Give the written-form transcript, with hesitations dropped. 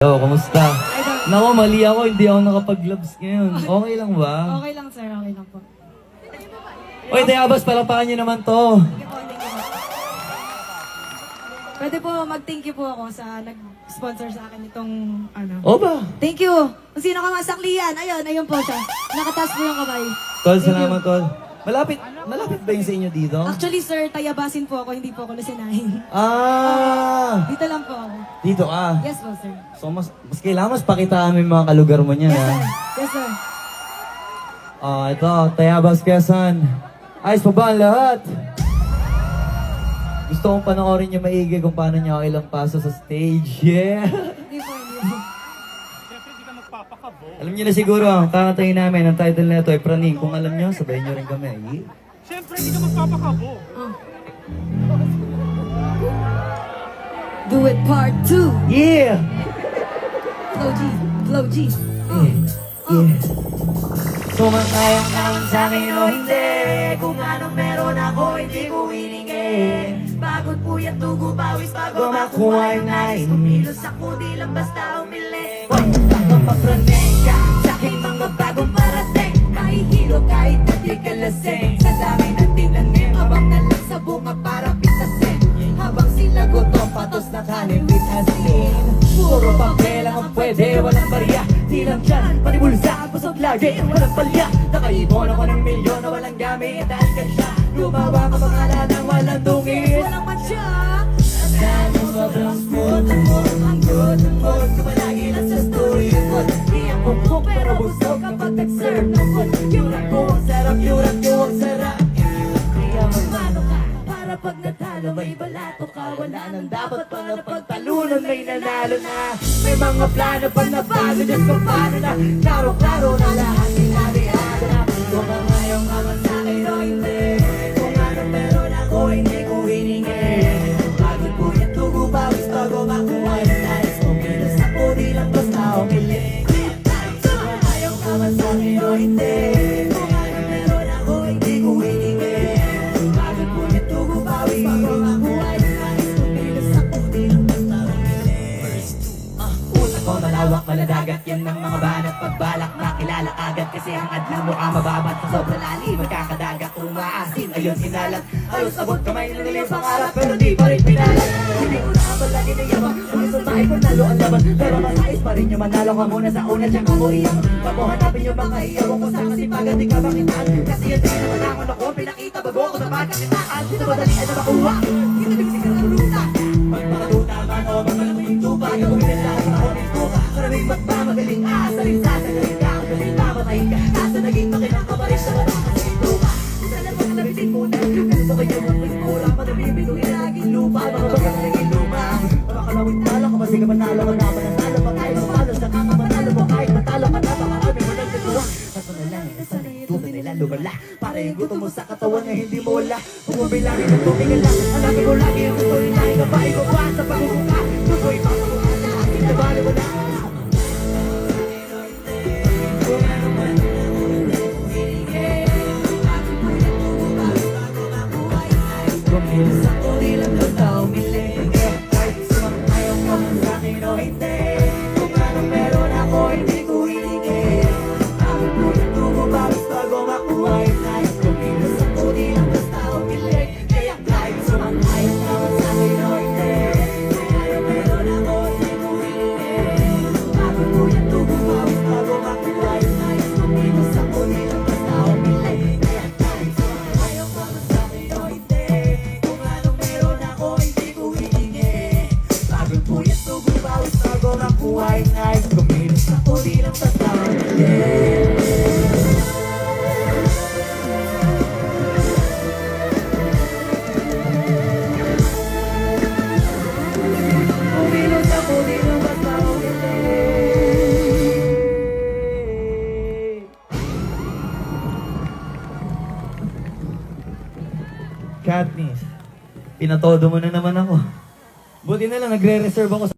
Hello, kamusta? Nako, mali ako. Hindi ako nakapag-gloves ngayon. Okay lang ba? Okay lang, sir. Okay lang po. Oy, Tayabas, palapakan niyo naman to. Thank you po, thank you po. Pwede po mag-thank you po ako sa nag-sponsor sa akin itong ano. O ba? Thank you! Kung sino ka masakliyan, ayun po siya. Nakataas po yung kamay. Tol, Thank salamat, you. Tol. Malapit ba yung sa inyo dito? Actually, sir, tayabasin po ako, hindi po ako lusinahin. Dito lang po ako. Dito ka. Yes po, sir. So, mas kailangan mas pakitaan mo yung mga kalugar mo niyan, Yes, ha? sir. Yes, sir. Ito, Tayabas, Quezon. Ayos pa ba ang lahat? Gusto kong panoorin niyo maigi kung paano niya ako ilang paso sa stage. Yeah! Hindi po, hindi po. Alam niyo na siguro, ang kakatayin namin, ang title na ito ay Praning. Kung alam niyo, sabayin niyo rin kami. Yeah. Siyempre, hindi ka magpapakabo. Do it part 2. Yeah! Flow G. Flow G. Yeah. Sumakayang naman sa akin o hindi. Kung anong meron ako, hindi ko hiningi. Pagod puyat, tugo, pawis, bago makuha yung nais. Kumilos ako, di lang basta umili. Hoy, Mapapraning ka sa aking mga bagong parating. Mahihilo kahit na di ka lasing. Sa dami ng tinanim, habang nalang sa bunga para pitasin. Habang sila gutom, patos na kanin with asin. puro papel ang pwede, walang barya. Di lang dyan, panibulsa, busog lagi, walang palya. Nakaipon ako ng milyon na walang gamit. Dahil ka siya, lumawa ka pangalan ng walang dungis. Walang matya. Dahil mo sobrang smooth ang mood. Ang good ng mood ko palagi lang sa story food. Di ang bukbuk pero busog kapag nag-serve ng food. Yung rap ko ang sarap, yung rap ko ang sarap. Kaya magmano ka para pag natalo may balato ka. Wala nang dapat pa na pagtalunan, may nanalo na. May mga plano pag nabago, Diyos ko paano na. Klaro-klaro na lahat sinarihado na. Kung ang ngayong aman sa akin o hindi. Kung ano meron ako hindi ko hiningi. Pagod po yung tugo, bawis bago makuha yung nais. Kumilos ako di lang basta umiling. Kung ayaw ka man sa akin o hindi. Kung ano meron ako hindi ko hiningi. Pagod po yung tugo, bawis bago makuha yung nais. Kumilos ako di lang basta umiling. Utak ko malawak, maladagat yan ng mga banat. Pagbalak makilala agad kasi ang adlang mo ang mababat. Sa sobrang lalim, magkakadagat umaasin. Ayun sinalat, halos abot kamay ng nilang pangarap. Pero di pa rin pinalat. Hindi ko na palagi na yaman. Kung isang tayo panalo ang laban. Pero masais pa rin yung manalo ka muna sa una. Tsaka mo iyaman. Papo hanapin yung mga iyawan ko sa kasipagan. Di ka makitaan. Kasi yan din naman ako na ko. Pinakita bago ko sa pagkakitaan. Dito madali na makuha. Dito bigsi ka ng luta. Magpakatuta man o magpalaki yung tupa. Gawin na lahat sa oras ko. Maraming magpamagaling aasarin sa sagaling ka. Magaling mamatayin ka. Nasa naging makinang ka pa rin sa mga kasituka. Isa lang mga nabitin muna. Ganito kayo magpagmura. Madamibig ko ilaging lupa. Mga bagang naging luma. Makakalawin talo ka. Masika manalo ka na. Mananalo pa kahit mapalo. Sa kakamanalo mo kahit matalo ka na. Pakarami mo nagkatuwa. Kaso na lang. Sana yung tuto nila lumala. Para yung gusto mo sa katawan na hindi mo wala. Kung mabilangin ng tumingan lang. Hanapin ko lagi yung gusto rin tayo. Kapain ko pa sa pagkukuka. Gusto ipapagawa na. Kinabali mo na. Kumilos ako di lang basta umiling. Kahit sumakayang ka man sa akin o hindi. Kung anong meron ako hindi ko hiningi. Ang puno tubo bawas bago makuha yung nais. Kumilos ako di lang basta umiling. Kaya kahit sumakayang ka man sa akin o hindi. Kung anong meron ako hindi ko hiningi. Ang puno tubo bawas bago makuha yung nais. Kumilos ako di lang basta umiling. Kaya kahit sumakayang ka man sa akin o hindi. Kung anong meron ako hindi ko hiningi. Pagod po yung tugo bawis bago makuha yung nais. Kumilos ako di lang basta umiling. Kumilos ako di lang basta umiling. Katniss, pinatodo mo na naman ako. Buti na lang, nagre-reserve ako sa